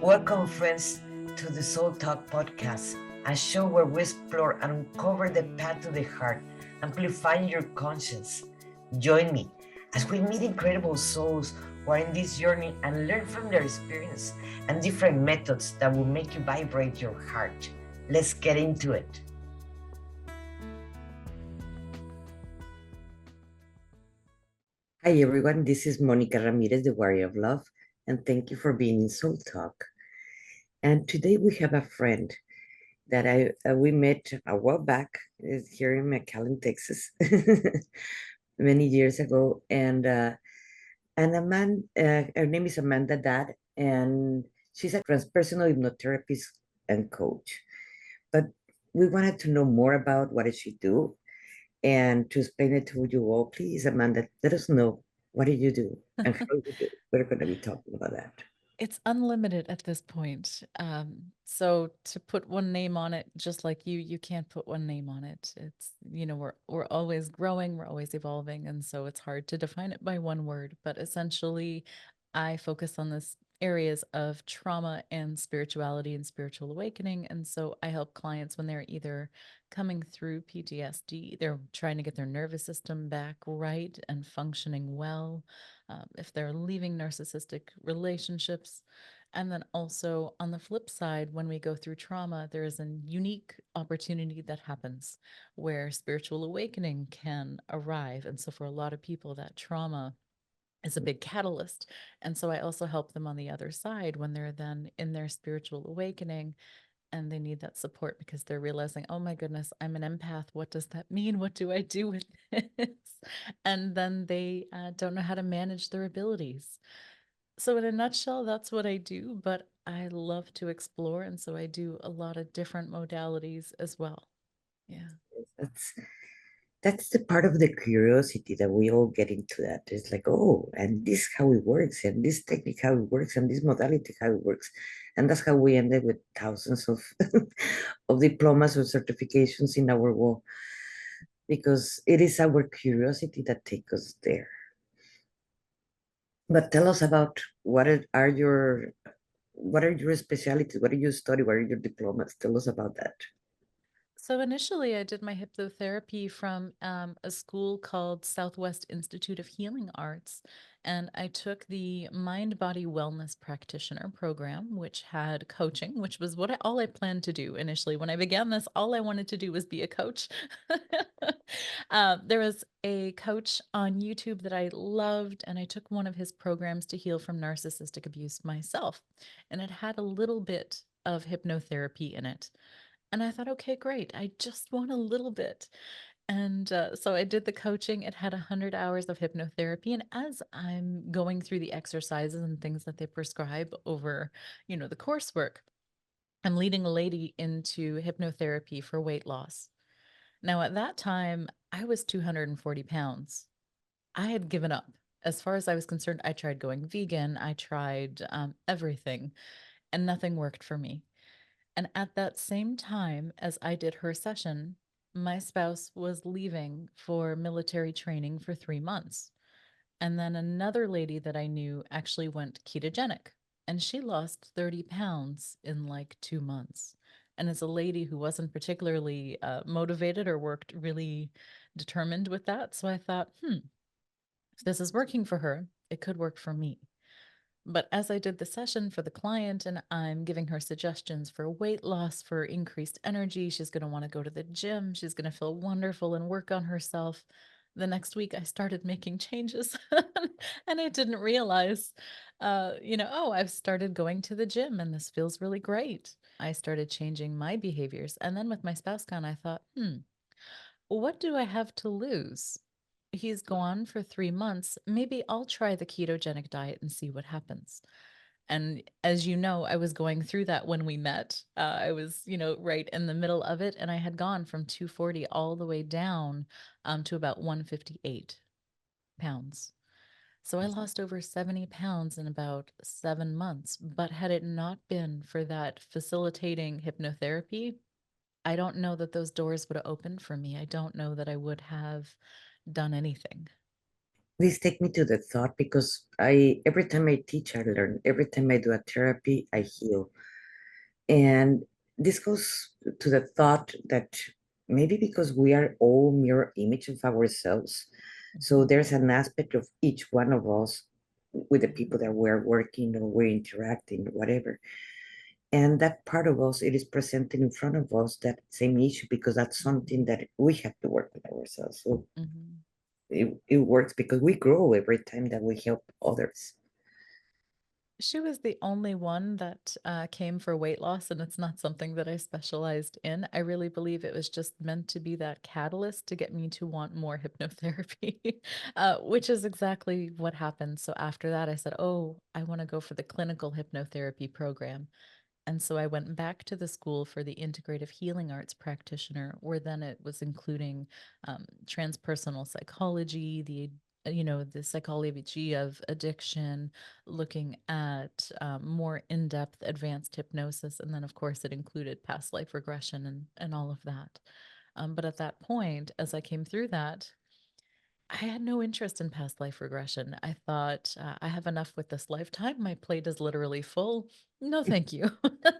Welcome, friends, to the Soul Talk podcast, a show where we explore and uncover the path to the heart, amplifying your conscience. Join me as we meet incredible souls who are in this journey and learn from their experience and different methods that will make you vibrate your heart. Let's get into it. Hi, everyone. This is Monica Ramirez, the Warrior of Love, and thank you for being in Soul Talk. And today we have a friend that we met a while back here in McAllen, Texas, many years ago, and her name is Amanda Dad, and she's a transpersonal hypnotherapist and coach. But we wanted to know more about what does she do, and to explain it to you all, please, Amanda, let us know what do you do and how you do it. We're going to be talking about that. It's unlimited at this point. So to put one name on it, just like you can't put one name on it. It's, we're always growing, we're always evolving, and so it's hard to define it by one word. But essentially, I focus on this areas of trauma and spirituality and spiritual awakening. And so I help clients when they're either coming through PTSD, they're trying to get their nervous system back right and functioning well, if they're leaving narcissistic relationships. And then also on the flip side, when we go through trauma, there is a unique opportunity that happens where spiritual awakening can arrive. And so for a lot of people, that trauma is a big catalyst. And so I also help them on the other side when they're then in their spiritual awakening and they need that support because they're realizing, oh my goodness, I'm an empath. What does that mean? What do I do with this? And then they don't know how to manage their abilities. So, in a nutshell, that's what I do, but I love to explore. And so I do a lot of different modalities as well. Yeah. That's that's the part of the curiosity that we all get into. That it's like, oh, and this how it works, and this technique how it works, and this modality how it works, and that's how we ended with thousands of of diplomas or certifications in our wall, because it is our curiosity that takes us there. But tell us about what are your specialties, what do you study, what are your diplomas? Tell us about that. So initially, I did my hypnotherapy from a school called Southwest Institute of Healing Arts. And I took the mind body wellness practitioner program, which had coaching, which was all I planned to do initially. When I began this, all I wanted to do was be a coach. There was a coach on YouTube that I loved, and I took one of his programs to heal from narcissistic abuse myself. And it had a little bit of hypnotherapy in it. And I thought, okay, great. I just want a little bit. And so I did the coaching. It had 100 hours of hypnotherapy. And as I'm going through the exercises and things that they prescribe over, the coursework, I'm leading a lady into hypnotherapy for weight loss. Now, at that time, I was 240 pounds. I had given up. As far as I was concerned, I tried going vegan, I tried everything, and nothing worked for me. And at that same time as I did her session, my spouse was leaving for military training for 3 months. And then another lady that I knew actually went ketogenic and she lost 30 pounds in like 2 months. And as a lady who wasn't particularly motivated or worked really determined with that. So I thought, if this is working for her, it could work for me. But as I did the session for the client and I'm giving her suggestions for weight loss, for increased energy, she's going to want to go to the gym, she's going to feel wonderful and work on herself. The next week, I started making changes and I didn't realize, oh, I've started going to the gym and this feels really great. I started changing my behaviors. And then with my spouse gone, I thought, what do I have to lose? He's gone for 3 months. Maybe I'll try the ketogenic diet and see what happens. And as you know, I was going through that when we met. I was, right in the middle of it. And I had gone from 240 all the way down to about 158 pounds. So I lost over 70 pounds in about 7 months. But had it not been for that facilitating hypnotherapy, I don't know that those doors would have opened for me. I don't know that I would have done anything. Please take me to the thought because I every time I teach, I learn. Every time I do a therapy, I heal. And this goes to the thought that maybe because we are all mirror image of ourselves, so Mhm. there's an aspect of each one of us with the people that we're working or we're interacting, whatever. And that part of us, it is presented in front of us that same issue because that's something that we have to work with ourselves. So Mhm. it works because we grow every time that we help others. She was the only one that came for weight loss, and it's not something that I specialized in. I really believe it was just meant to be that catalyst to get me to want more hypnotherapy, which is exactly what happened. So after that, I said, "Oh, I want to go for the clinical hypnotherapy program." And so I went back to the school for the integrative healing arts practitioner, where then it was including transpersonal psychology, the psychology of addiction, looking at more in-depth advanced hypnosis, and then of course it included past life regression and all of that. But at that point, as I came through that, I had no interest in past life regression. I thought, I have enough with this lifetime. My plate is literally full. No, thank you.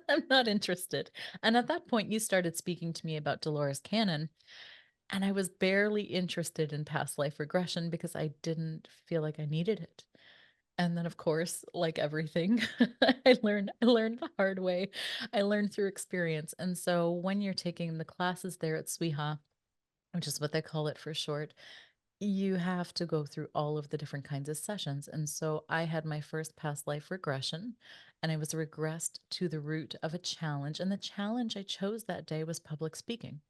I'm not interested. And at that point, you started speaking to me about Dolores Cannon, and I was barely interested in past life regression because I didn't feel like I needed it. And then, of course, like everything, I learned the hard way. I learned through experience. And so when you're taking the classes there at SWIHA, which is what they call it for short, you have to go through all of the different kinds of sessions. And so I had my first past life regression, and I was regressed to the root of a challenge. And the challenge I chose that day was public speaking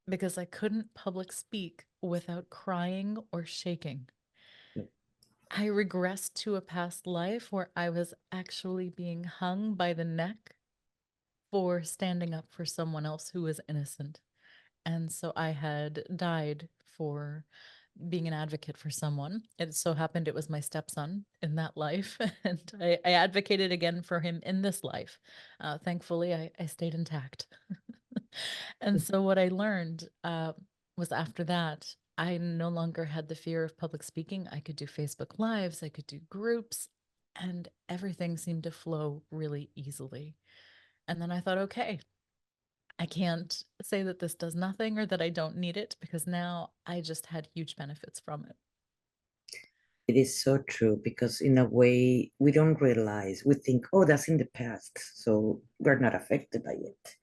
because I couldn't public speak without crying or shaking. I regressed to a past life where I was actually being hung by the neck for standing up for someone else who was innocent. And so I had died for being an advocate for someone. It so happened it was my stepson in that life, and I advocated again for him in this life. Thankfully, I stayed intact. And so what I learned was after that, I no longer had the fear of public speaking. I could do Facebook Lives, I could do groups, and everything seemed to flow really easily. And then I thought, okay, I can't say that this does nothing or that I don't need it because now I just had huge benefits from it. It is so true because, in a way, we don't realize, we think, oh, that's in the past, so we're not affected by it.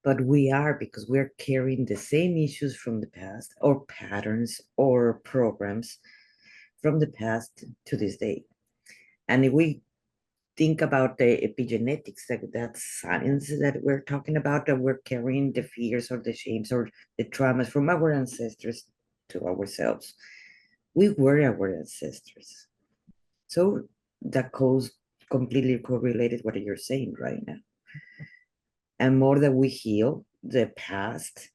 But we are because we're carrying the same issues from the past, or patterns, or programs from the past to this day. And if we think about the epigenetics, that science that we're talking about, that we're carrying the fears or the shames or the traumas from our ancestors to ourselves. We were our ancestors. So that goes completely correlated what you're saying right now. And more that we heal the past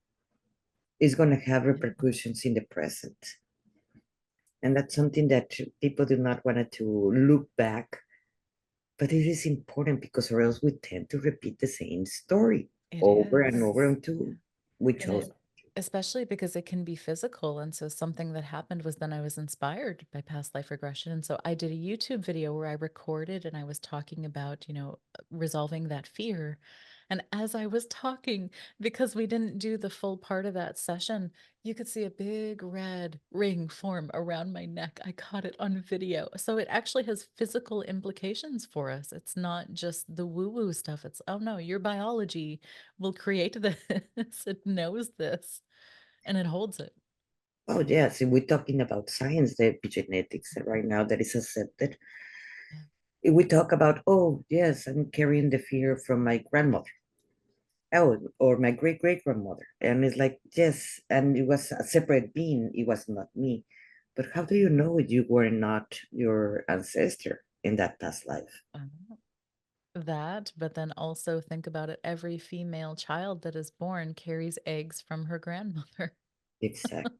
is going to have repercussions in the present. And that's something that people do not want to look back, but it is important because or else we tend to repeat the same story It over and over is. until we And chose. it, especially because it can be physical. And so something that happened was then I was inspired by past life regression. And so I did a YouTube video where I recorded and I was talking about, resolving that fear. And as I was talking, because we didn't do the full part of that session, you could see a big red ring form around my neck. I caught it on video. So it actually has physical implications for us. It's not just the woo woo stuff. It's, oh no, your biology will create this. It knows this and it holds it. Oh, yes, if we're talking about science, the epigenetics right now that is accepted. Yeah. If we talk about, oh, yes, I'm carrying the fear from my grandmother, oh, or my great great grandmother. And it's like, yes, and it was a separate being, it was not me. But how do you know you were not your ancestor in that past life? Uh, That, but then also think about it. Every female child that is born carries eggs from her grandmother. Exactly.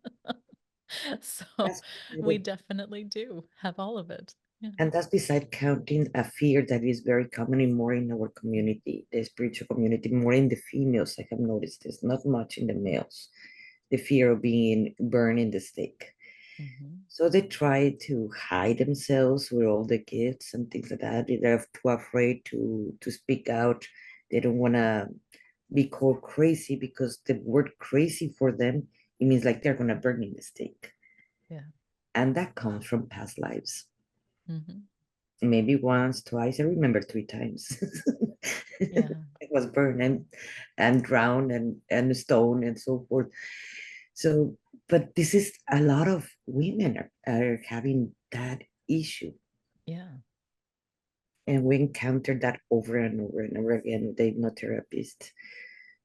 So That's we incredible. definitely do have all of it. Yeah. And that's beside counting a fear that is very common in more in our community, the spiritual community, more in the females. I have noticed this, not much in the males. The fear of being burned in the stake. Mm-hmm. So they try to hide themselves with all the gifts and things like that. They're too afraid to speak out. They don't want to be called crazy because the word crazy for them, it means like they're gonna burn in the stake. Yeah. And that comes from past lives. Mm-hmm. Maybe once, twice. I remember three times. Yeah. I was burned and drowned and stoned and so forth. So, but this is a lot of women are having that issue. Yeah. And we encounter that over and over and over again with the hypnotherapist.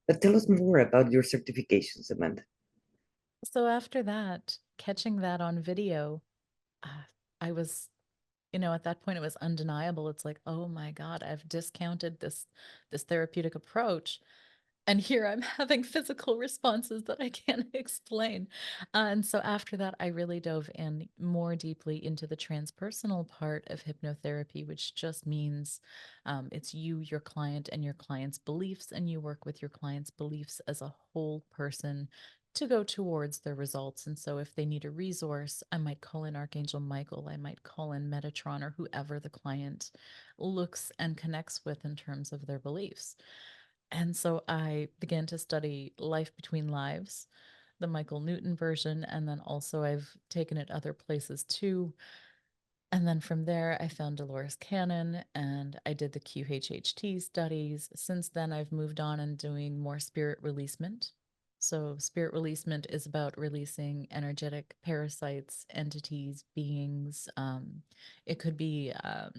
But tell us more about your certifications, Amanda. So after that, catching that on video, I was, at that point it was undeniable. It's like, oh my God, I've discounted this therapeutic approach. And here I'm having physical responses that I can't explain. And so after that, I really dove in more deeply into the transpersonal part of hypnotherapy, which just means it's you, your client, and your client's beliefs, and you work with your client's beliefs as a whole person to go towards their results. And so if they need a resource, I might call in Archangel Michael, I might call in Metatron, or whoever the client looks and connects with in terms of their beliefs. And so I began to study Life Between Lives, the Michael Newton version, and then also I've taken it other places too. And then from there, I found Dolores Cannon and I did the QHHT studies. Since then, I've moved on and doing more spirit releasement. So, spirit releasement is about releasing energetic parasites, entities, beings. It could be a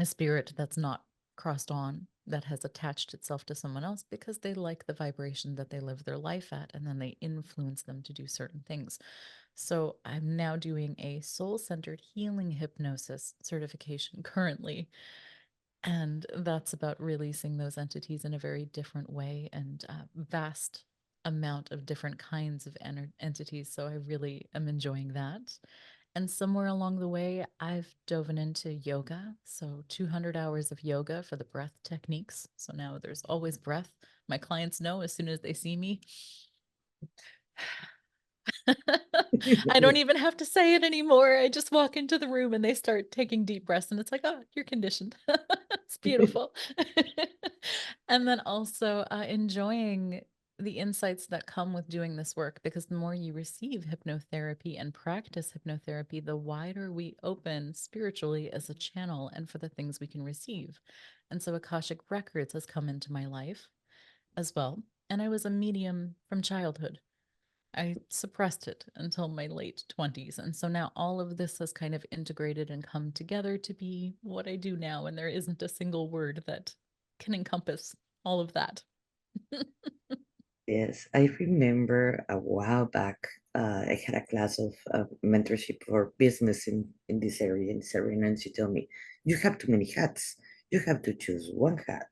spirit that's not crossed on, that has attached itself to someone else because they like the vibration that they live their life at, and then they influence them to do certain things. So I'm now doing a soul centered healing hypnosis certification currently. And that's about releasing those entities in a very different way and vast amount of different kinds of entities. So I really am enjoying that. And somewhere along the way, I've dove into yoga. So 200 hours of yoga for the breath techniques. So now there's always breath. My clients know as soon as they see me. I don't even have to say it anymore. I just walk into the room and they start taking deep breaths, and it's like, oh, you're conditioned. It's beautiful. And then also enjoying the insights that come with doing this work, because the more you receive hypnotherapy and practice hypnotherapy, the wider we open spiritually as a channel and for the things we can receive. And so Akashic Records has come into my life as well. And I was a medium from childhood. I suppressed it until my late 20s. And so now all of this has kind of integrated and come together to be what I do now. And there isn't a single word that can encompass all of that. Yes, I remember a while back, I had a class of mentorship for business in this area, and she told me, you have too many hats. You have to choose one hat.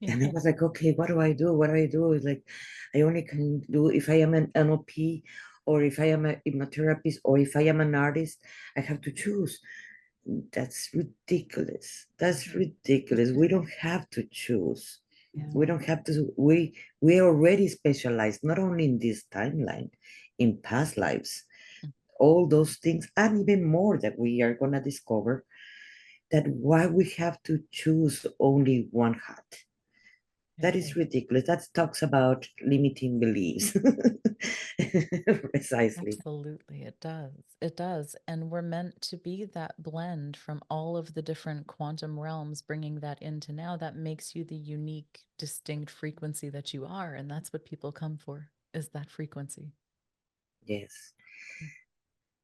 And I Yeah. was like, okay, what do I do? What do I do? It's like, I only can do if I am an NLP or if I am a hypnotherapist or if I am an artist, I have to choose. That's ridiculous. That's Yeah. ridiculous. We don't have to choose. Yeah. We don't have to. We already specialize not only in this timeline, in past lives, all those things, and even more that we are gonna discover. That why we have to choose only one hat. That is Yeah. ridiculous. That talks about limiting beliefs. Precisely. Absolutely, it does. It does. And we're meant to be that blend from all of the different quantum realms, bringing that into now. That makes you the unique, distinct frequency that you are. And that's what people come for, is that frequency. Yes.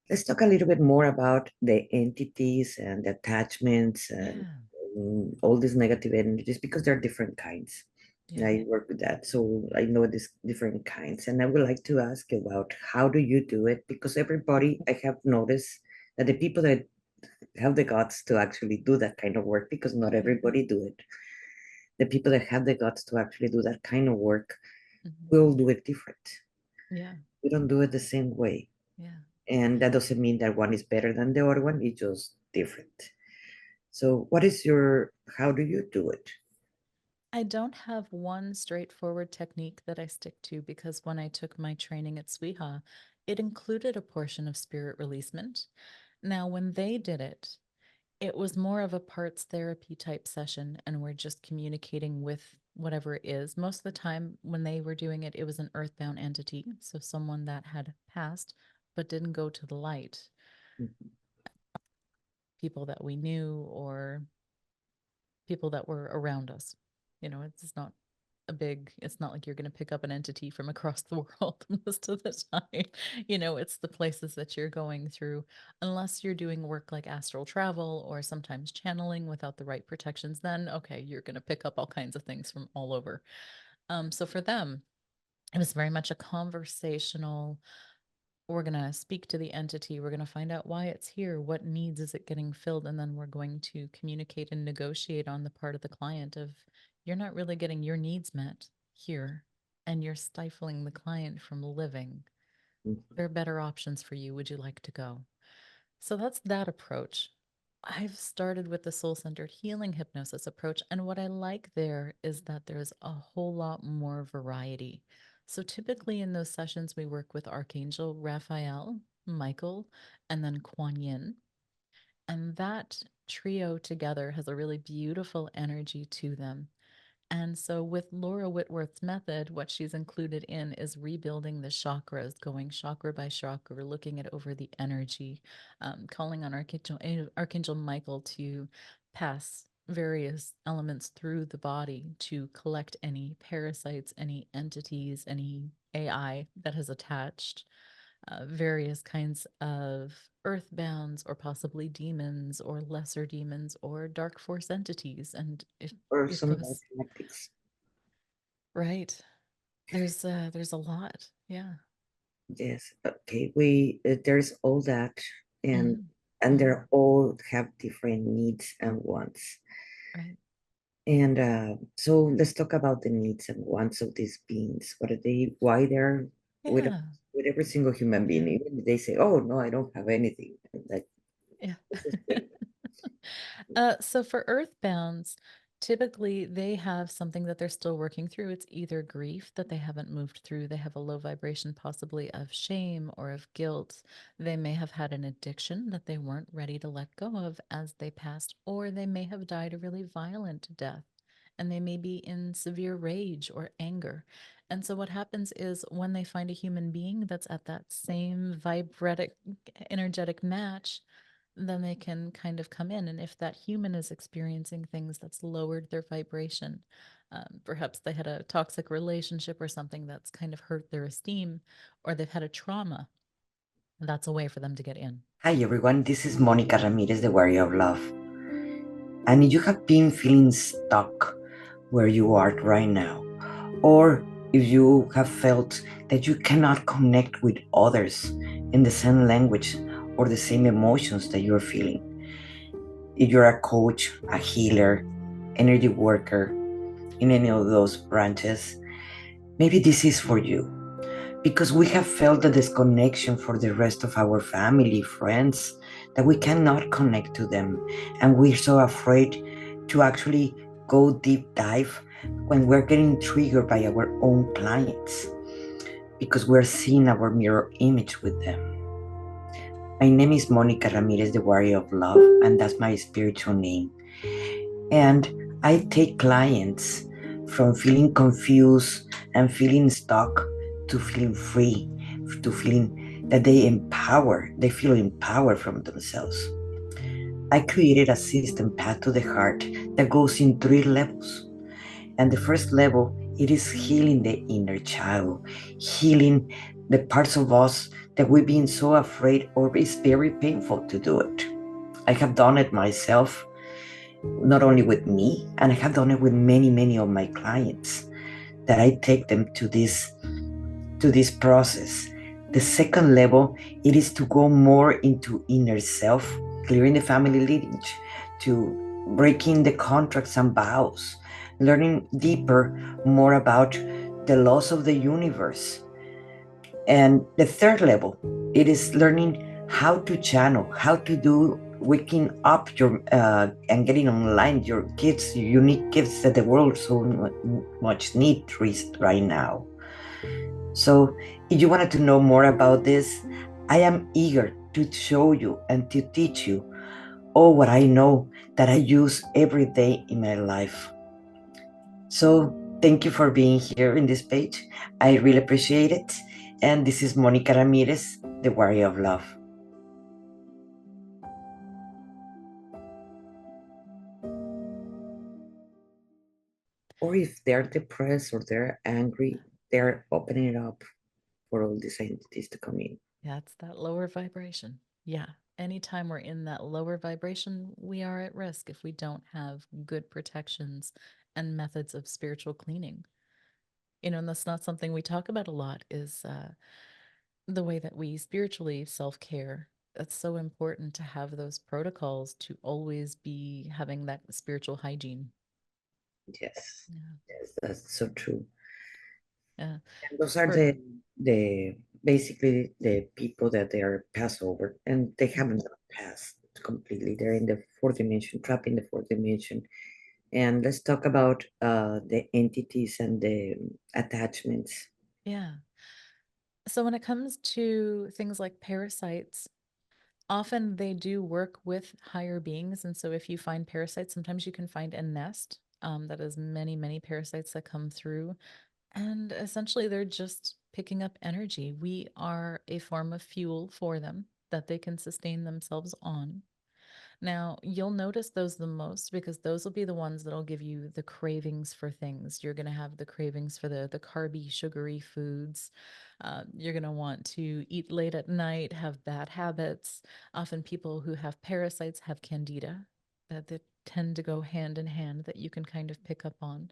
Let's talk a little bit more about the entities and the attachments and Yeah. all these negative energies because there are different kinds. Yeah. I work with that, so I know these different kinds. And I would like to ask you about how do you do it? Because everybody, I have noticed that the people that have the guts to actually do that kind of work, because not everybody do it. The people that have the guts to actually do that kind of work Mhm. will do it different. Yeah. We don't do it the same way. Yeah. And that doesn't mean that one is better than the other one, it's just different. So, what is your, how do you do it? I don't have one straightforward technique that I stick to, because when I took my training at Swiha, It included a portion of spirit releasement. Now, when they did it, it was more of a parts therapy type session, and we're just communicating with whatever it is. Most of the time, when they were doing it, it was an earthbound entity. So, someone that had passed but didn't go to the light, Mhm. people that we knew or people that were around us. It's not it's not like you're going to pick up an entity from across the world most of the time. It's the places that you're going through, unless you're doing work like astral travel or sometimes channeling without the right protections. Then, okay, you're going to pick up all kinds of things from all over. So for them, it was very much a conversational. We're going to speak to the entity. We're going to find out why it's here. What needs is it getting filled? And then we're going to communicate and negotiate on the part of the client of, you're not really getting your needs met here, and you're stifling the client from living. Mhm. There are better options for you. Would you like to go? So that's that approach. I've started with the soul centered healing hypnosis approach. And what I like there is that there's a whole lot more variety. So typically in those sessions, we work with Archangel Raphael, Michael, and then Kuan Yin. And that trio together has a really beautiful energy to them. And so, with Laura Whitworth's method, what she's included in is rebuilding the chakras, going chakra by chakra, looking at over the energy, calling on Archangel Michael to pass various elements through the body to collect any parasites, any entities, any AI that has attached, various kinds of earthbounds or possibly demons or lesser demons or dark force entities. And Or it some goes mathematics. right. There's a lot. Yeah. Yes. Okay. We there's all that, and Hmm. and Hmm. they all have different needs and wants. Right. And so let's talk about the needs and wants of these beings. What are they? Why they're with Yeah. with every single human being? Yeah. Even if they say, "Oh no, I don't have anything," like Yeah. this is great. So for earthbounds, typically they have something that they're still working through. It's either grief that they haven't moved through, they have a low vibration, possibly of shame or of guilt. They may have had an addiction that they weren't ready to let go of as they passed, or they may have died a really violent death. And they may be in severe rage or anger. And so, what happens is when they find a human being that's at that same vibratic, energetic match, then they can kind of come in. And if that human is experiencing things that's lowered their vibration, perhaps they had a toxic relationship or something that's kind of hurt their esteem, or they've had a trauma, that's a way for them to get in. Hi everyone, this is Monica Ramirez, the Warrior of Love. And if you have been feeling stuck where you are right now, or if you have felt that you cannot connect with others in the same language or the same emotions that you're feeling, if you're a coach, a healer, energy worker in any of those branches, maybe this is for you. Because we have felt the disconnection for the rest of our family, friends, that we cannot connect to them. And we're so afraid to actually go deep dive when we're getting triggered by our own clients because we're seeing our mirror image with them. My name is Monica Ramirez, the Warrior of Love, and that's my spiritual name. And I take clients from feeling confused and feeling stuck to feeling free, to feeling that they feel empowered from themselves. I created a system, Path to the Heart, that goes in 3 levels. And the first level, it is healing the inner child, healing the parts of us that we've been so afraid or it's very painful to do it. I have done it myself, not only with me, and I have done it with many of my clients that I take them to this process. The second level, it is to go more into inner self, clearing the family lineage, to breaking the contracts and vows, learning deeper more about the laws of the universe. And the third level, it is learning how to channel, how to do waking up your and getting online your gifts, your unique gifts that the world so much needs right now. So, if you wanted to know more about this, I am eager to show you and to teach you all what I know that I use every day in my life. So, thank you for being here in this page. I really appreciate it. And this is Monica Ramirez, the Warrior of Love. Or if they're depressed or they're angry, they're opening it up for all these entities to come in. Yeah, it's that lower vibration. Yeah. Anytime we're in that lower vibration, we are at risk if we don't have good protections and methods of spiritual cleaning. And that's not something we talk about a lot is the way that we spiritually self-care. It's so important to have those protocols to always be having that spiritual hygiene. Yes, Yeah. yes, that's so true. Yeah. And those are For the basically the people that they are passed over and they Mhm. haven't passed completely. They're in the fourth dimension, trapped in the fourth dimension. And let's talk about the entities and the attachments. Yeah. So when it comes to things like parasites, often they do work with higher beings. And so if you find parasites, sometimes you can find a nest that has many, many parasites that come through. And essentially, they're just picking up energy. We are a form of fuel for them that they can sustain themselves on. Now, you'll notice those the most because those will be the ones that'll give you the cravings for things. You're going to have the cravings for the carby, sugary foods. You're going to want to eat late at night, have bad habits. Often, people who have parasites have candida that tend to go hand in hand that you can kind of pick up on.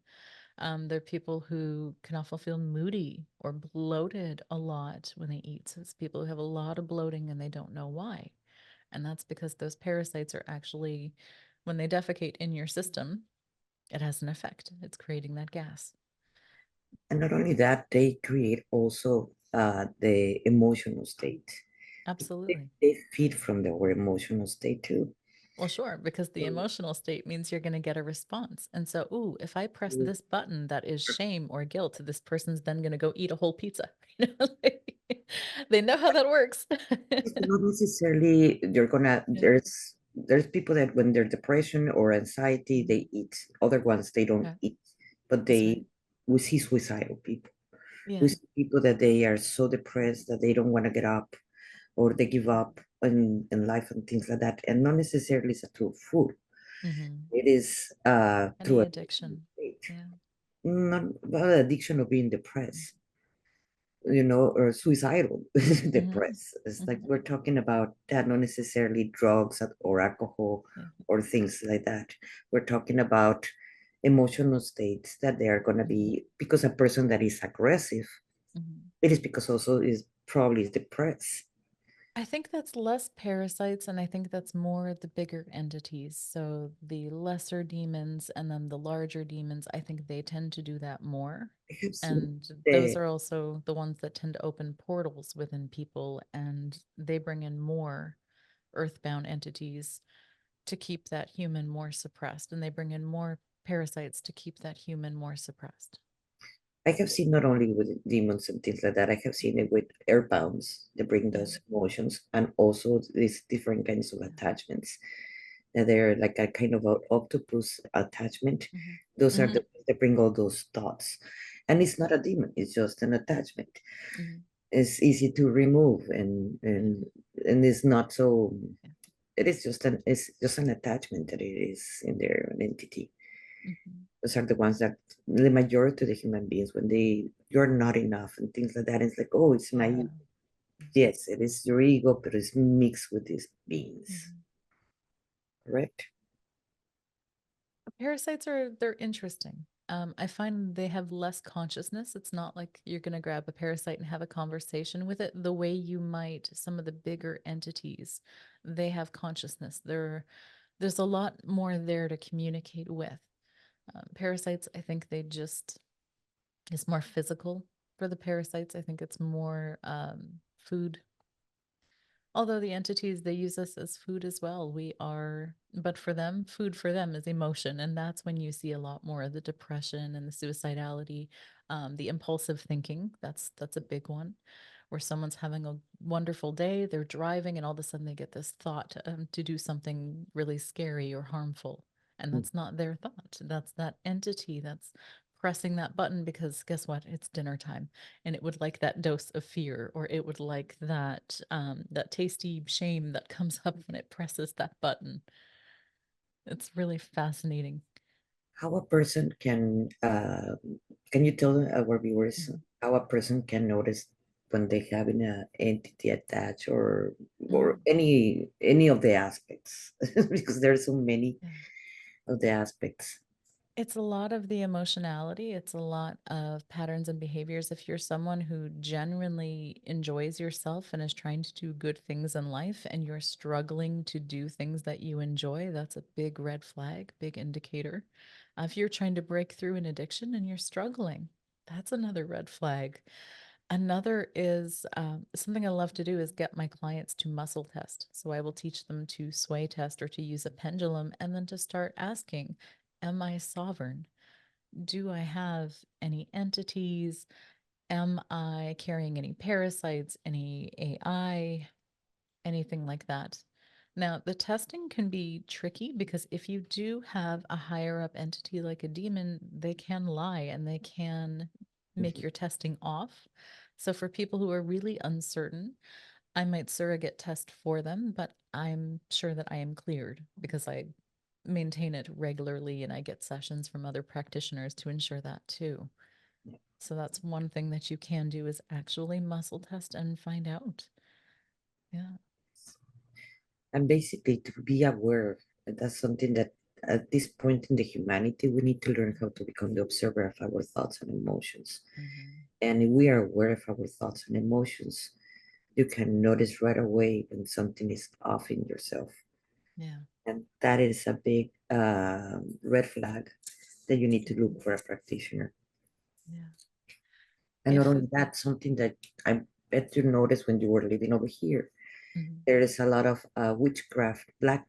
There are people who can often feel moody or bloated a lot when they eat. So it's people who have a lot of bloating and they don't know why. And that's because those parasites are actually, when they defecate in your system, it has an effect. It's creating that gas. And not only that, they create also the emotional state. Absolutely. They feed from our emotional state too. Well, sure, because the emotional state means you're going to get a response. And so, ooh, if I press this button that is shame or guilt, this person's then going to go eat a whole pizza. They know how that works. It's not necessarily you're gonna Yeah, there's people that when they're depression or anxiety mhm, they eat. Other ones they don't yeah, eat, but that's right. we see suicidal people. We Yeah. see people that they are so depressed that they don't want to get up or they give up in life and things like that. And not necessarily it's through food. Hmm. It is through Any a addiction. state. Yeah. Not about addiction or being depressed, or suicidal Hmm. depressed. It's like Hmm. we're talking about that, not necessarily drugs or alcohol Yeah. or things like that. We're talking about emotional states that they are going to Hmm. be because a person that is aggressive, Hmm. it is because also is probably is depressed. I think that's less parasites, and I think that's more the bigger entities. So the lesser demons and then the larger demons, I think they tend to do that more. I have seen And those the are also the ones that tend to open portals within people, and they bring in more earthbound entities to keep that human more suppressed, and they bring in more parasites to keep that human more suppressed. I have seen not only with demons and things like that, I have seen it with airbounds that bring Yeah, those emotions and also these different kinds of yeah. attachments. That they're like a kind of an octopus attachment. Hmm. Those are Hmm. the that bring all those thoughts. And it's not a demon, it's just an attachment. Hmm. It's easy to remove Yeah, and it's not so yeah. it's just an attachment that it is in their entity. Hmm. Those are the ones that the majority of the human beings when you're not enough and things like that, it's like, oh, it's my Yeah. ego. Yes, it is your ego, but it's mixed with these beings. Mhm. Correct? Parasites they're interesting. I find they have less consciousness. It's not like you're going to grab a parasite and have a conversation with it the way you might some of the bigger entities. They have consciousness. There's a lot more there to communicate with. Parasites, I think they just it's more physical for the parasites. I think it's more food. Although the entities, they use us as food as well. But for them, food for them is emotion. And that's when you see a lot more of the depression and the suicidality, the impulsive thinking. That's a big one, where someone's having a wonderful day, they're driving, and all of a sudden they get this thought to do something really scary or harmful. And Mm. that's not their thought. That's that entity that's pressing that button because guess what? It's dinner time, and it would like that dose of fear, or it would like that tasty shame that comes up when it presses that button. It's really fascinating. How a person can you tell our viewers Mhm. how a person can notice when they having an entity attached or Mm, any of the aspects because there are so many yeah. of the aspects. It's a lot of the emotionality. It's a lot of patterns and behaviors. If you're someone who genuinely enjoys yourself and is trying to do good things in life and you're struggling to do things that you enjoy, that's a big red flag, big indicator. If you're trying to break through an addiction and you're struggling, that's another red flag. Another is something I love to do is get my clients to muscle test. So I will teach them to sway test or to use a pendulum and then to start asking, am I sovereign? Do I have any entities? Am I carrying any parasites, any AI, anything like that? Now, the testing can be tricky because if you do have a higher up entity like a demon, they can lie and they can make Mhm. your testing off. So, for people who are really uncertain, I might surrogate test for them, but I'm sure that I am cleared because I maintain it regularly and I get sessions from other practitioners to ensure that too. So that's one thing that you can do is actually muscle test and find out. Yeah. And basically to be aware, that's something that at this point in the humanity we need to learn how to become the observer of our thoughts and emotions. Hmm. And if we are aware of our thoughts and emotions, you can notice right away when something is off in yourself. Yeah. And that is a big red flag that you need to look for a practitioner. Yeah. And not If only that, something that I bet you noticed when you were living over here, mhm. there is a lot of witchcraft, black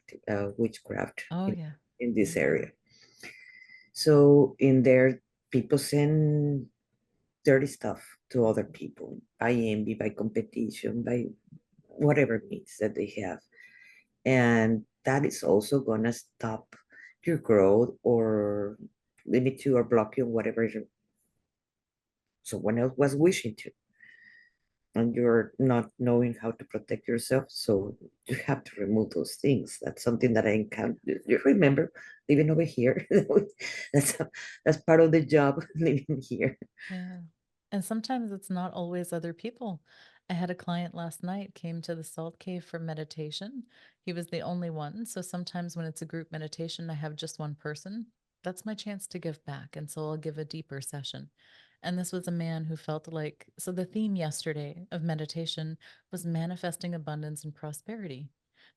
witchcraft Oh yeah. in this Yeah. area. So in there, people send dirty stuff to other people by envy, by competition, by whatever means that they have. And that is also going to stop your growth or limit you or block you, whatever someone else was wishing to. And you're not knowing how to protect yourself. So you have to remove those things. That's something that I encountered. You remember living over here? that's, that's part of the job living here. Yeah. And sometimes it's not always other people. I had a client last night came to the salt cave for meditation. He was the only one. So sometimes when it's a group meditation, I have just one person. That's my chance to give back. And so I'll give a deeper session. And this was a man who felt like, so the theme yesterday of meditation was manifesting abundance and prosperity.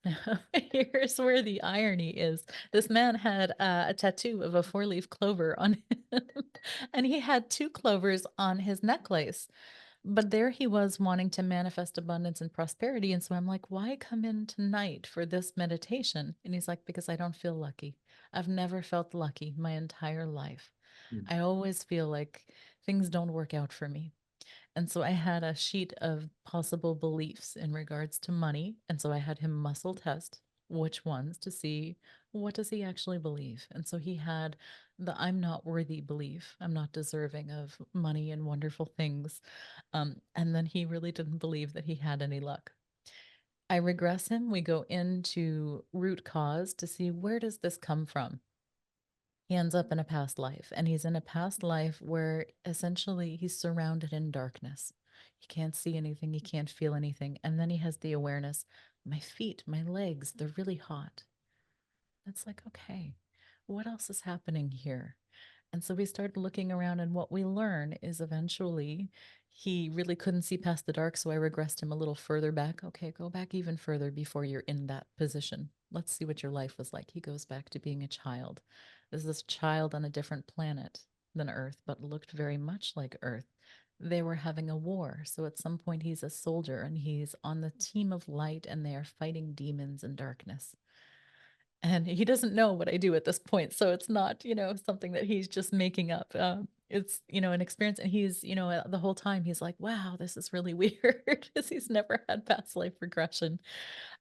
Now, here's where the irony is. This man had a tattoo of a four-leaf clover on him, and he had two clovers on his necklace. But there he was wanting to manifest abundance and prosperity. And so I'm like, why come in tonight for this meditation? And he's like, because I don't feel lucky. I've never felt lucky my entire life. I always feel like things don't work out for me. And so I had a sheet of possible beliefs in regards to money. And so I had him muscle test which ones to see what does he actually believe. And so he had the I'm not worthy belief. I'm not deserving of money and wonderful things. And then he really didn't believe that he had any luck. I regress him. We go into root cause to see where does this come from. He ends up in a past life, and he's in a past life where essentially he's surrounded in darkness. He can't see anything, he can't feel anything. And then he has the awareness, my feet, my legs, they're really hot. It's like, okay, what else is happening here? And so we started looking around, and what we learn is eventually he really couldn't see past the dark. So I regressed him a little further back. Okay, go back even further before you're in that position. Let's see what your life was like. He goes back to being a child. This is this child on a different planet than Earth, but looked very much like Earth. they were having a war. So at some point, he's a soldier and he's on the team of light and they are fighting demons and darkness. And he doesn't know what I do at this point. So it's not, something that he's just making up. It's, an experience. And he's, the whole time he's like, wow, this is really weird because he's never had past life regression.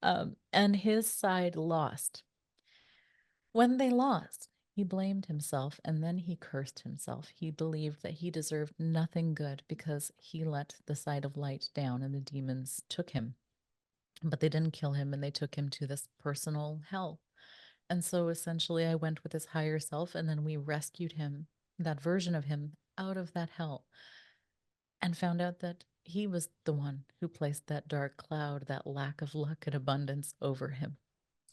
And his side lost. When they lost, he blamed himself and then he cursed himself. He believed that he deserved nothing good because he let the side of light down and the demons took him. But they didn't kill him and they took him to this personal hell. And so essentially, I went with his higher self and then we rescued him, that version of him, out of that hell and found out that he was the one who placed that dark cloud, that lack of luck and abundance over him.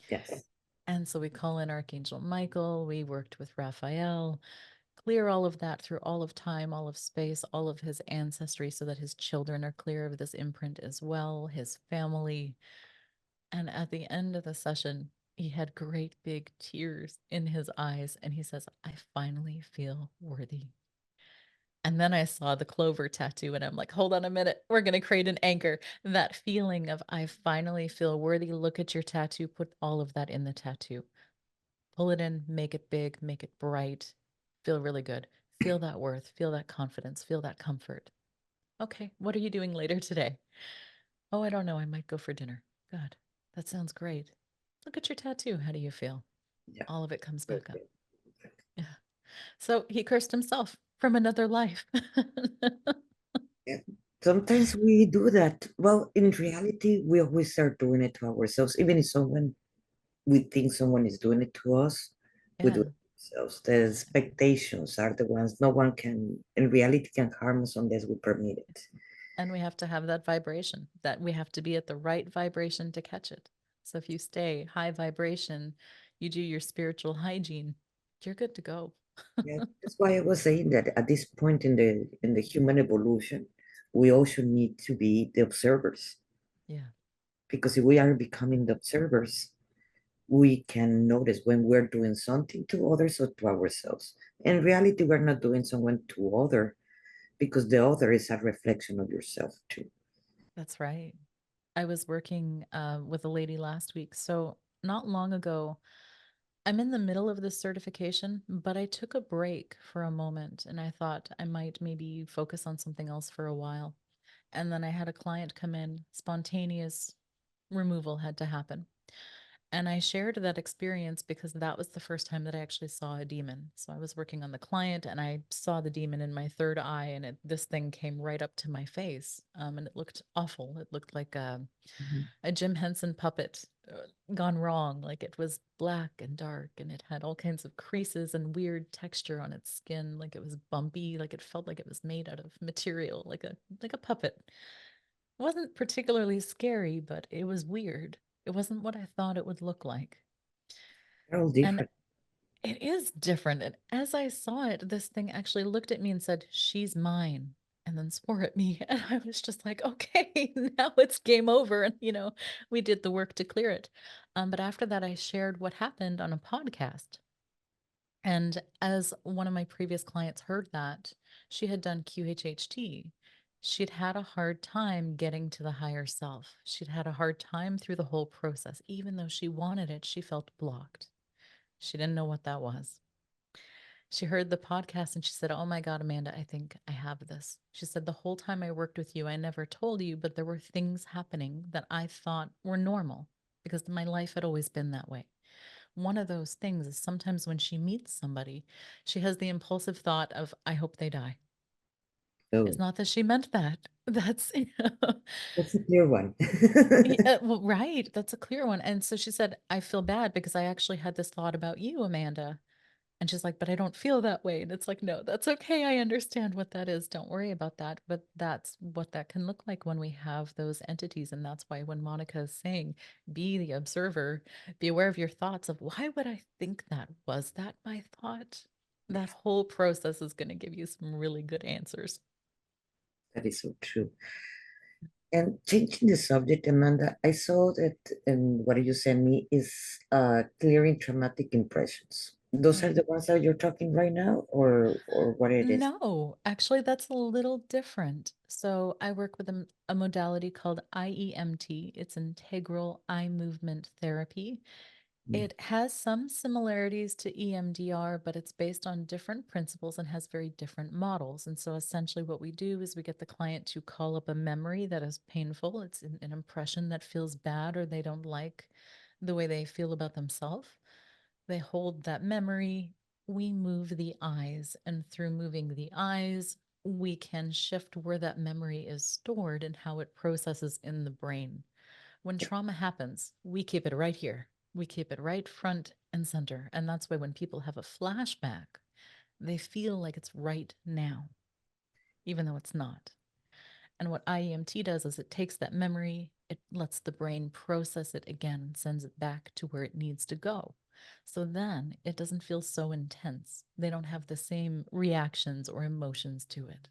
Yes. And so we call in Archangel Michael. We worked with Raphael, clear all of that through all of time, all of space, all of his ancestry, so that his children are clear of this imprint as well, his family. And at the end of the session, he had great big tears in his eyes. And he says, I finally feel worthy. And then I saw the clover tattoo, and I'm like, hold on a minute. We're going to create an anchor. That feeling of, I finally feel worthy. Look at your tattoo. Put all of that in the tattoo. Pull it in, make it big, make it bright. Feel really good. Feel that worth. Feel that confidence. Feel that comfort. Okay, what are you doing later today? Oh, I don't know. I might go for dinner. God, that sounds great. Look at your tattoo. How do you feel? Yeah. All of it comes back up. Okay. Yeah. So he cursed himself from another life. Yeah. Sometimes we do that. Well, in reality, we always are doing it to ourselves. Even if we think someone is doing it to us, we do Yeah. it to ourselves. The expectations are the ones no one can, in reality, can harm us unless we permit it. And we have to have that vibration, that we have to be at the right vibration to catch it. So if you stay high vibration, you do your spiritual hygiene, you're good to go. Yeah, that's why I was saying that at this point in the human evolution, we also need to be the observers. Yeah, Because if we are becoming the observers, we can notice when we're doing something to others or to ourselves. In reality, we're not doing someone to other because the other is a reflection of yourself too. that's right. I was working with a lady last week. So not long ago, I'm in the middle of this certification, but I took a break for a moment and I thought I might maybe focus on something else for a while. And then I had a client come in, spontaneous removal had to happen. And I shared that experience because that was the first time that I actually saw a demon. So I was working on the client and I saw the demon in my third eye, and this thing came right up to my face. And it looked awful. It looked like Mhm. a Jim Henson puppet gone wrong. Like it was black and dark and it had all kinds of creases and weird texture on its skin. Like it was bumpy. Like it felt like it was made out of material, like a puppet. It wasn't particularly scary, but it was weird. It wasn't what I thought it would look like. They're all And different. it is different. And as I saw it, this thing actually looked at me and said, she's mine, and then swore at me. And I was just like, okay, now it's game over. And, we did the work to clear it. But after that, I shared what happened on a podcast. And as one of my previous clients heard that, she had done QHHT. She'd had a hard time getting to the higher self. She'd had a hard time through the whole process. Even though she wanted it, she felt blocked. She didn't know what that was. She heard the podcast and she said, oh my God, Amanda, I think I have this. She said, the whole time I worked with you, I never told you, but there were things happening that I thought were normal because my life had always been that way. One of those things is sometimes when she meets somebody, she has the impulsive thought of, I hope they die. It's Oh, not that she meant that. That's, that's a clear one. yeah, well, right. That's a clear one. And so she said, I feel bad because I actually had this thought about you, Amanda. And she's like, but I don't feel that way. And it's like, no, that's okay. I understand what that is. Don't worry about that. But that's what that can look like when we have those entities. And that's why when Monica is saying, be the observer, be aware of your thoughts of why would I think that? Was that my thought? That whole process is going to give you some really good answers. That is so true. And changing the subject, Amanda, I saw that what you sent me is clearing traumatic impressions. Those Yeah. are the ones that you're talking right now, or what it is? No, actually, that's a little different. So I work with a modality called IEMT. It's integral eye movement therapy. Mm. It has some similarities to EMDR, but it's based on different principles and has very different models. And so essentially, what we do is we get the client to call up a memory that is painful. It's an impression that feels bad or they don't like the way they feel about themselves. They hold that memory. We move the eyes, and through moving the eyes, we can shift where that memory is stored and how it processes in the brain. When trauma happens, we keep it right here. We keep it right front and center. And that's why when people have a flashback, they feel like it's right now, even though it's not. And what IEMT does is it takes that memory, it lets the brain process it again, sends it back to where it needs to go. So then it doesn't feel so intense. They don't have the same reactions or emotions to it.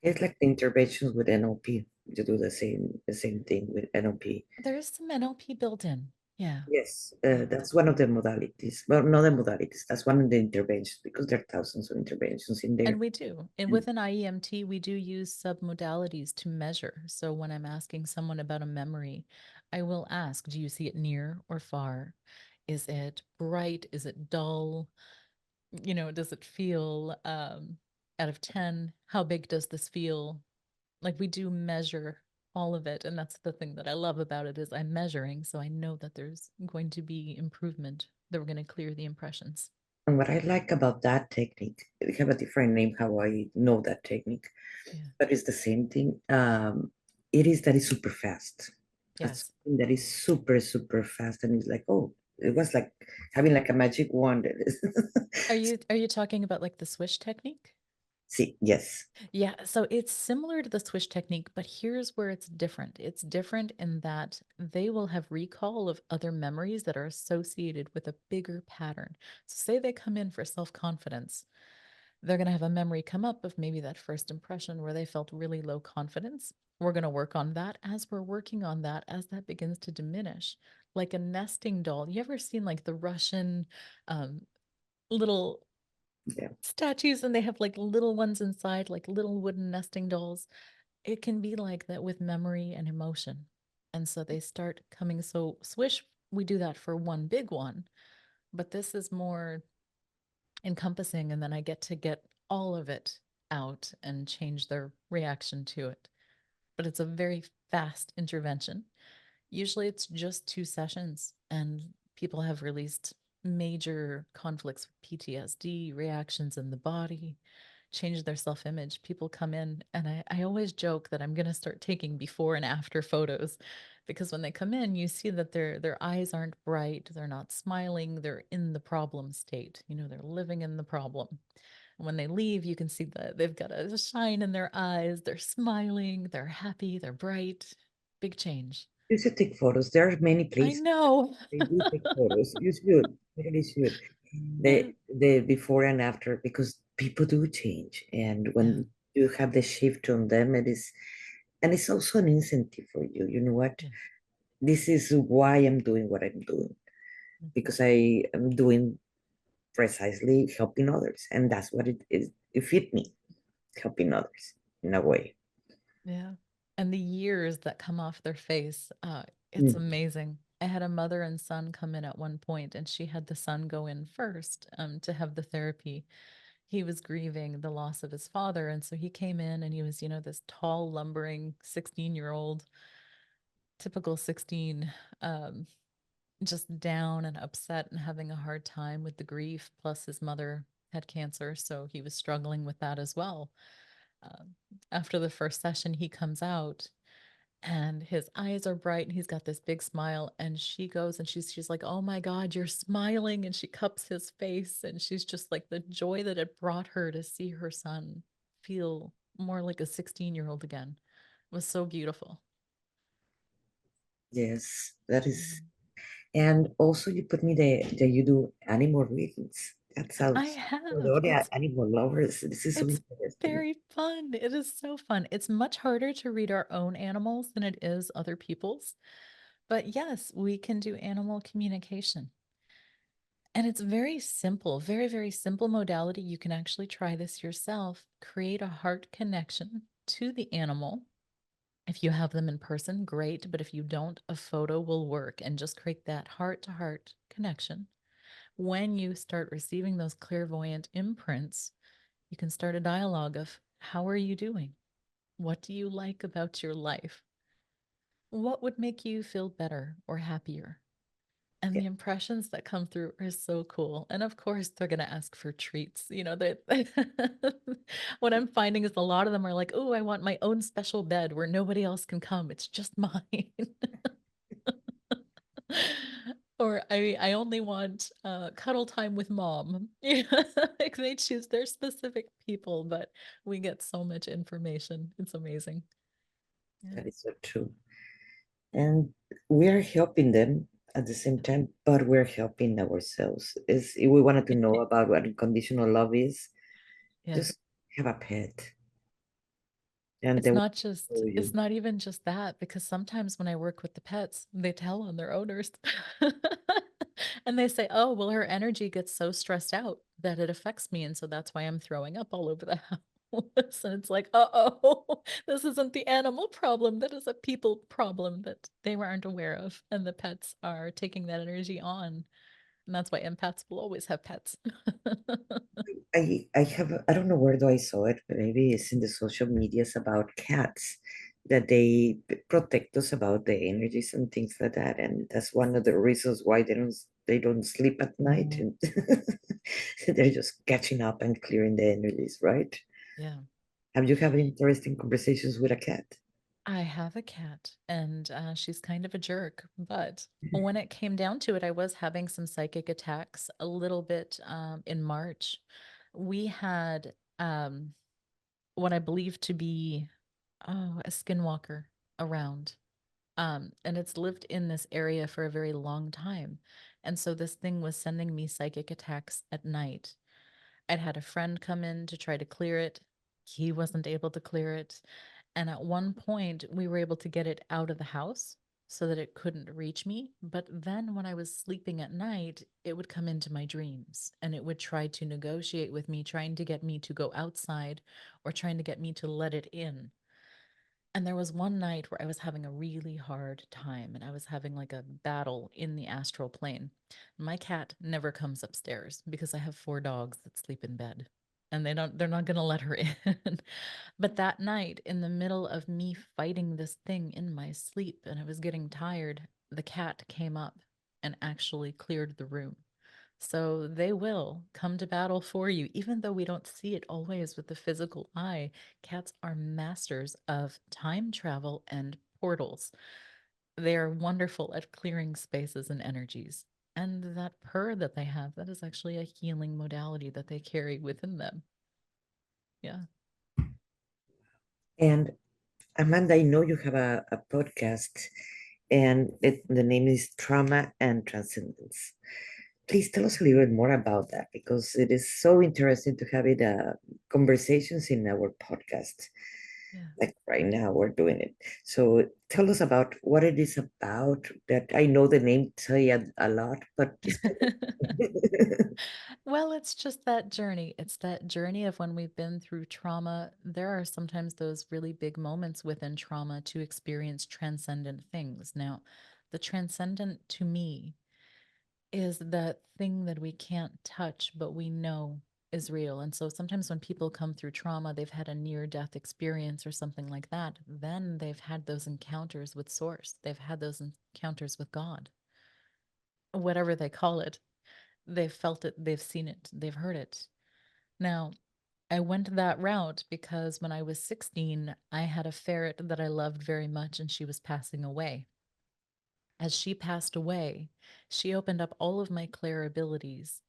It's like the interventions with NLP. You do the same thing with NLP. There is some NLP built in. Yeah. Yes, Yeah. that's one of the modalities. Well, not the modalities. That's one of the interventions because there are thousands of interventions in there. And we do. And And within IEMT, we do use submodalities to measure. So when I'm asking someone about a memory, I will ask, do you see it near or far? Is it bright? Is it dull? Does it feel out of 10? How big does this feel? Like we do measure all of it. And that's the thing that I love about it is I'm measuring. So I know that there's going to be improvement, that we're going to clear the impressions. what I like about that technique, we have a different name how I know that technique, Yeah. but it's the same thing. It is that it's super fast. It's Yes. something that is super, super fast. And it's like, oh, it was like having like a magic wand. Are you talking about like the swish technique? See, yes. Yeah, so it's similar to the swish technique, but here's where it's different. It's different in that they will have recall of other memories that are associated with a bigger pattern. So, say they come in for self confidence, they're going to have a memory come up of maybe that first impression where they felt really low confidence. We're going to work on that as we're working on that, as that begins to diminish. Like a nesting doll. You ever seen like the Russian um, little Yeah. statues and they have like little ones inside, like little wooden nesting dolls? It can be like that with memory and emotion. And so they start coming. So, swish, we do that for one big one, but this is more encompassing. And then I get all of it out and change their reaction to it. But it's a very fast intervention. Usually it's just 2 sessions, and people have released major conflicts with PTSD, reactions in the body, change their self image. People come in, and I always joke that I'm going to start taking before and after photos because when they come in, you see that their eyes aren't bright, they're not smiling, they're in the problem state. They're living in the problem. And when they leave, you can see that they've got a shine in their eyes, they're smiling, they're happy, they're bright. Big change. You should take photos. There are many I places know. they do take photos. You should. Really should. Yeah. The before and after because people do change. And Yeah. when you have the shift on them, and it's also an incentive for you. You know what? Yeah. This is why I'm doing what I'm doing Mhm. because I am doing precisely helping others. And that's what it is. It fit me, helping others in a way. Yeah. And the years that come off their face, it's Mm. amazing. I had a mother and son come in at one point, and she had the son go in first to have the therapy. He was grieving the loss of his father. And so he came in and he was, this tall, lumbering 16-year-old, typical 16, um, just down and upset and having a hard time with the grief. Plus, his mother had cancer. So he was struggling with that as well. Um, After the first session, he comes out and his eyes are bright and he's got this big smile, and she goes and she's like, oh my god, you're smiling, and she cups his face, and she's just like the joy that it brought her to see her son feel more like a 16-year-old again was so beautiful. Yes, that is. Mhm. And also, you put me there, you do animal readings. That I sounds for have. all the animal lovers. This is so It's interesting. very fun. It is so fun. It's much harder to read our own animals than it is other people's, but yes, we can do animal communication. And it's very simple, very, very simple modality. You can actually try this yourself. Create a heart connection to the animal. If you have them in person, great. But if you don't, a photo will work and just create that heart to heart connection. When you start receiving those clairvoyant imprints, you can start a dialogue of how are you doing? What do you like about your life? What would make you feel better or happier? And Yeah, the impressions that come through are so cool. And of course, they're going to ask for treats. What I'm finding is a lot of them are like, oh, I want my own special bed where nobody else can come. It's just mine. Or I only want cuddle time with mom. Like they choose their specific people, but we get so much information. It's amazing. Yeah. that is so true. And we are helping them at the same time, but we're helping ourselves. Is if we wanted to know about what unconditional love is, Yeah. just have a pet, and they It's will not show just, it's you. not even just that, because sometimes when I work with the pets, they tell on their owners. And they say, oh, well, her energy gets so stressed out that it affects me. And so that's why I'm throwing up all over the house. And it's like, oh, this isn't the animal problem. That is a people problem that they weren't aware of. And the pets are taking that energy on. And that's why empaths will always have pets. I don't know where do I saw it, but maybe it's in the social medias about cats that they protect us about the energies and things like that, and that's one of the reasons why they don't sleep at night, Mm, and they're just catching up and clearing the energies, right? yeah. Have you had interesting conversations with a cat? I have a cat and she's kind of a jerk, but when it came down to it, I was having some psychic attacks a little bit in March. We had what I believe to be a skinwalker around. And it's lived in this area for a very long time. And so this thing was sending me psychic attacks at night. I'd had a friend come in to try to clear it. He wasn't able to clear it. And at one point, we were able to get it out of the house so that it couldn't reach me. But then when I was sleeping at night, it would come into my dreams and it would try to negotiate with me, trying to get me to go outside or trying to get me to let it in. And there was one night where I was having a really hard time and I was having like a battle in the astral plane. My cat never comes upstairs because I have four dogs that sleep in bed and they're not going to let her in. But that night, in the middle of me fighting this thing in my sleep and I was getting tired, the cat came up and actually cleared the room. So they will come to battle for you, even though we don't see it always with the physical eye. Cats are masters of time travel and portals. They are wonderful at clearing spaces and energies. And that purr that they have, that is actually a healing modality that they carry within them. Yeah. And Amanda, I know you have a podcast, and the name is Trauma and Transcendence. Please tell us a little bit more about that because it is so interesting to have it conversations in our podcast. Yeah. Like right now, we're doing it. So tell us about what it is about. That I know the name say a lot, but explain. Well, it's just that journey. It's that journey of when we've been through trauma. There are sometimes those really big moments within trauma to experience transcendent things. Now, the transcendent to me is that thing that we can't touch, but we know is real. And so sometimes when people come through trauma, they've had a near death experience or something like that, then they've had those encounters with Source, they've had those encounters with God, whatever they call it. They've felt it, they've seen it, they've heard it. Now, I went that route because when I was 16, I had a ferret that I loved very much and she was passing away. As she passed away, she opened up all of my clair abilities,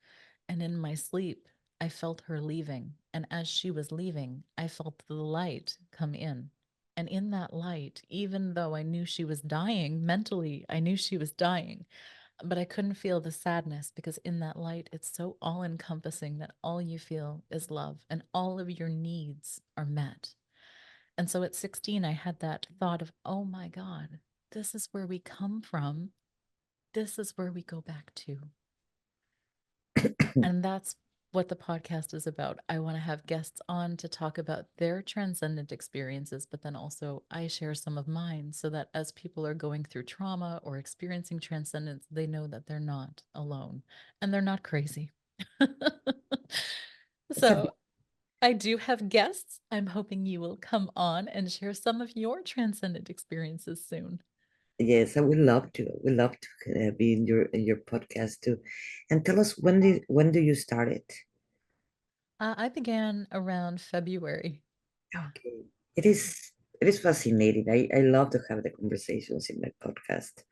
and in my sleep, I felt her leaving. And as she was leaving, I felt the light come in. And in that light, even though I knew she was dying, mentally, I knew she was dying, but I couldn't feel the sadness because in that light, it's so all encompassing that all you feel is love and all of your needs are met. And so at 16, I had that thought of, oh my God, this is where we come from. This is where we go back to. And that's what the podcast is about. I want to have guests on to talk about their transcendent experiences, but then also I share some of mine so that as people are going through trauma or experiencing transcendence, they know that they're not alone and they're not crazy. It's a, So I do have guests. I'm hoping you will come on and share some of your transcendent experiences soon. yes, I would love to. I would love to be in your podcast too. And tell us when do you start it? I began around February. Yeah. Okay. It is fascinating. I love to have the conversations in my podcast.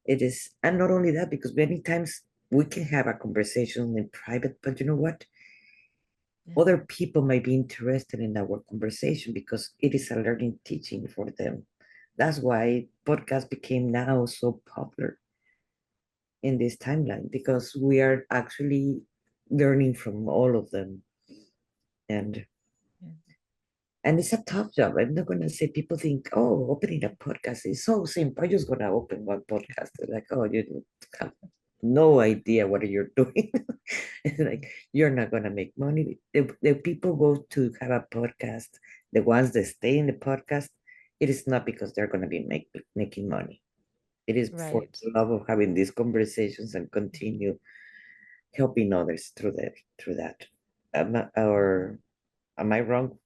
It is, and not only that, because many times we can have a conversation in private, but you know what? Yeah. Other people might be interested in our conversation because it is a learning teaching for them. That's why podcast became now so popular in this timeline because we are actually learning from all of them. And Yeah. and it's a tough job. I'm not gonna say people think, oh, opening a podcast is so simple. I'm just gonna open one podcast. They're like, oh, you have no idea what you're doing. It's like you're not gonna make money. The people go to have a podcast, the ones that stay in the podcast, it is not because they're gonna be making money. It is for Right. the love of having these conversations and continue helping others through that. Or am I wrong?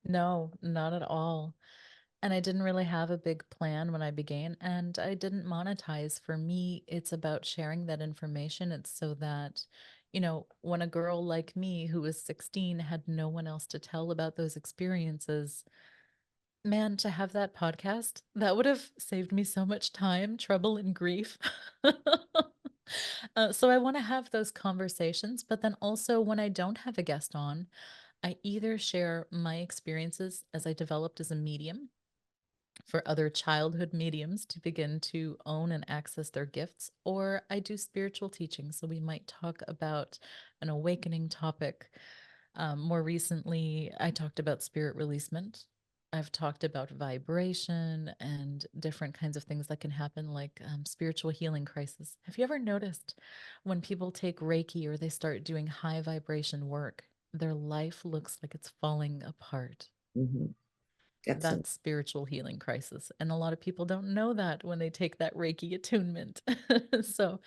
No, not at all. And I didn't really have a big plan when I began, and I didn't monetize. For me, it's about sharing that information. It's so that, when a girl like me who was 16 had no one else to tell about those experiences, man, to have that podcast, that would have saved me so much time, trouble, and grief. So I want to have those conversations, but then also when I don't have a guest on, I either share my experiences as I developed as a medium for other childhood mediums to begin to own and access their gifts, or I do spiritual teaching. So we might talk about an awakening topic. More recently, I talked about spirit releasement. I've talked about vibration and different kinds of things that can happen, like spiritual healing crisis. Have you ever noticed when people take Reiki or they start doing high vibration work, their life looks like it's falling apart? Mhm. That's That's spiritual healing crisis. And a lot of people don't know that when they take that Reiki attunement. So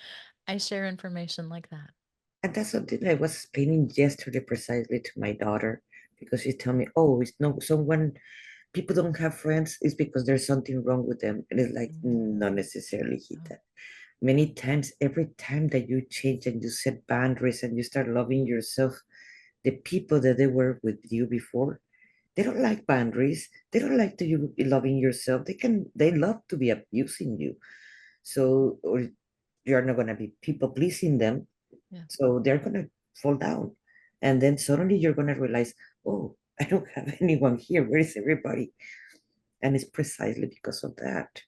I share information like that. And that's something I was explaining yesterday precisely to my daughter because she told me, "Oh, it's no someone people don't have friends is because there's something wrong with them." And it's like not Mm. necessarily hit Oh, that. Many times, every time that you change and you set boundaries and you start loving yourself, the people that they were with you before, they don't like boundaries. They don't like to you be loving yourself. They love to be abusing you. So or you're not gonna be people pleasing them, yeah. so they're gonna fall down. And then suddenly you're gonna realize, oh, I don't have anyone here. Where is everybody? And it's precisely because of that.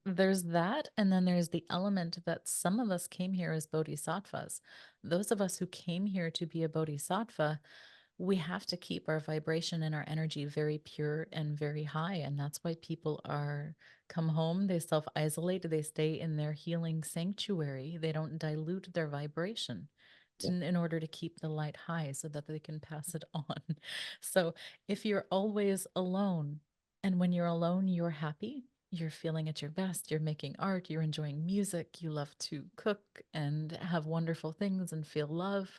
There's that. And then there's the element that some of us came here as bodhisattvas. Those of us who came here to be a bodhisattva, we have to keep our vibration and our energy very pure and very high. And that's why people are come home, they self isolate, they stay in their healing sanctuary. They don't dilute their vibration in order to keep the light high so that they can pass it on. So if you're always alone, and when you're alone, you're happy. You're feeling at your best. You're making art. You're enjoying music. You love to cook and have wonderful things and feel love.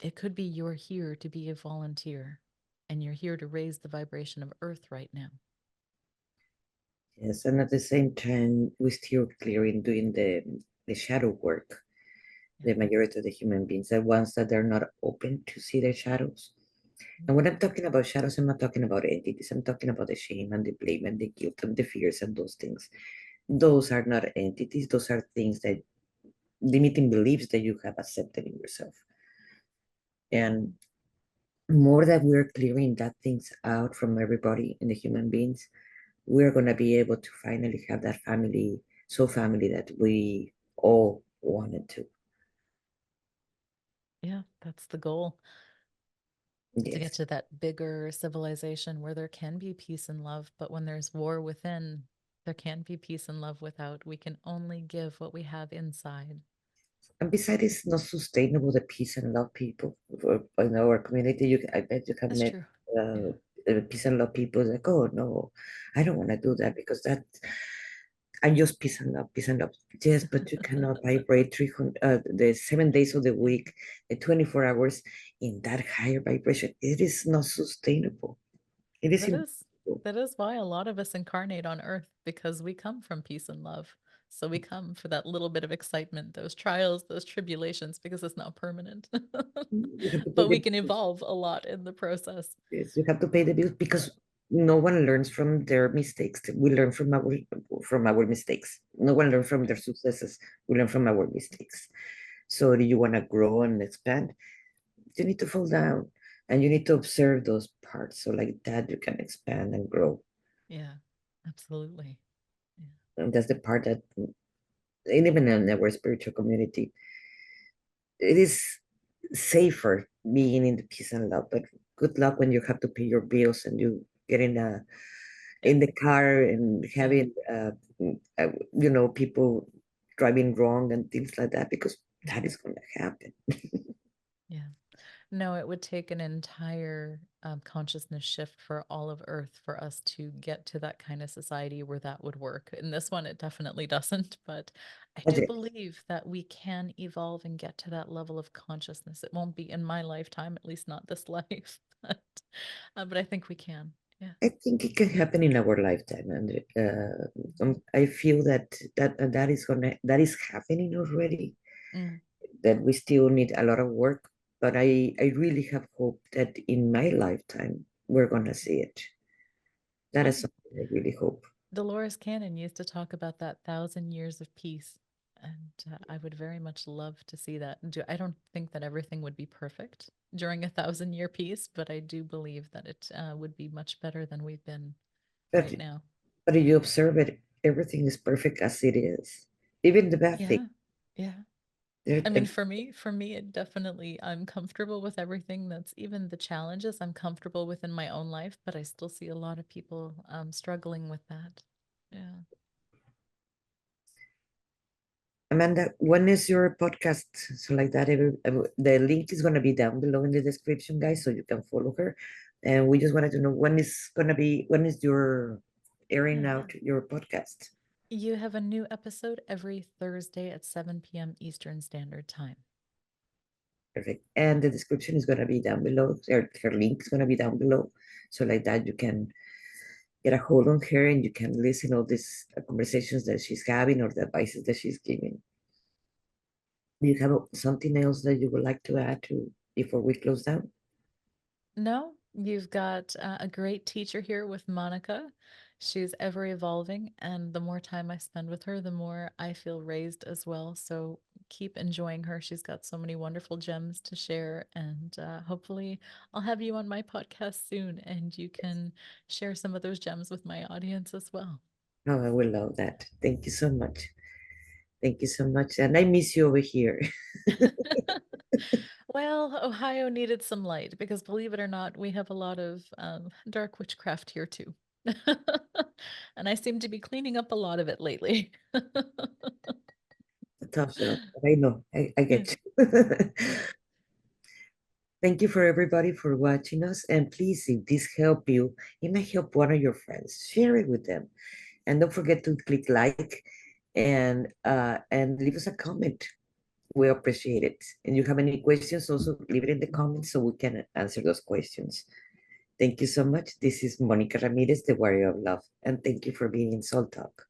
It could be you're here to be a volunteer and you're here to raise the vibration of Earth right now. Yes, and at the same time, we're still clearing doing the shadow work. Yeah. The majority of the human beings, the ones that are not open to see their shadows. And when I'm Mhm. talking about shadows, I'm not talking about entities. I'm talking about the shame and the blame and the guilt and the fears and those things. Those are not entities. Those are things that limiting beliefs that you have accepted in yourself. And more that we're clearing that things out from everybody in the human beings, we're gonna be able to finally have that family, so family that we all wanted Yeah, that's the goal, to get Yes. to that bigger civilization where there can be peace and love. But when there's war within, there can't be peace and love without. We can only give what we have inside. And besides, it's not sustainable, the peace and love people in our community. I bet you have That's met true. uh, Yeah. peace and love people like, oh no, I don't want to do that because that I'm just peace and love, peace and love. Yes, but you cannot vibrate 300, the 7 days of the week, the 24 hours in that higher vibration. It is not sustainable. It is That is impossible. that is why a lot of us incarnate on earth because we come from peace and love. So we come for that little bit of excitement, those trials, those tribulations, because it's not permanent. You have to pay But we the can evolve a lot in the process. bills. You have to pay the bills because no one learns from their mistakes. We learn from our mistakes. No one learns from their Right. successes. We learn from our mistakes. So do you want to grow and expand? You need to fall down and you need to observe those parts. So like that you can expand and grow. Yeah, absolutely. Yeah. And that's the part that even in our spiritual community, it is safer being in the peace and love. But good luck when you have to pay your bills and you get Yeah. in the car and Yeah. having people driving wrong and things like that because that is going to happen. Yeah. No, it would take an entire consciousness shift for all of Earth for us to get to that kind of society where that would work. In this one, it definitely doesn't, but I That's do it. believe that we can evolve and get to that level of consciousness. It won't be in my lifetime, at least not this life, but I think we can. Yeah. I think it can happen in our lifetime, and I feel that that is happening already. Mm. That we still need a lot of work, but I really have hope that in my lifetime we're gonna see it. That is Well, something I really hope. Dolores Cannon used to talk about that 1,000 years of peace. And I would very much love to see that. I don't think that everything would be perfect during a 1,000 year peace, but I do believe that it would be much better than we've been But right now. but if you observe it, everything is perfect as it is, even the bad thing. Yeah. Yeah. There, I mean, for me, it definitely, I'm comfortable with everything that's even the challenges I'm comfortable with in my own life, but I still see a lot of people struggling with that. Yeah. Amanda, when is your podcast? So like that, the link is gonna be down below in the description, guys, so you can follow her. And we just wanted to know when is your airing Yeah. out your podcast? You have a new episode every Thursday at 7 p.m. Eastern Standard Time. Perfect. And the description is gonna be down below. Her link is gonna be down below. So like that, you can get a hold on her and you can listen all these conversations that she's having or the advices that she's giving. Do you have something else that you would like to add to before we close down? No, you've got a great teacher here with Monica. She's ever evolving, and the more time I spend with her, the more I feel raised as well. So keep enjoying her. She's got so many wonderful gems to share, and hopefully, I'll have you on my podcast soon, and you can share some of those gems with my audience as well. Oh, I will love that. Thank you so much. Thank you so much. And I miss you over here. Well, Ohio needed some light because believe it or not, we have a lot of dark witchcraft here too. And I seem to be cleaning up a lot of it lately. Tough love. I know. I Yeah, get you. yeah. Thank you for everybody for watching us. And please, if this helped you, it might help one of your friends. Share it with them. And don't forget to click like and leave us a comment. We appreciate it. And you have any questions, also leave it in the comments so we can answer those questions. Thank you so much. This is Monica Ramirez, the Warrior of Love. And thank you for being in Soul Talk.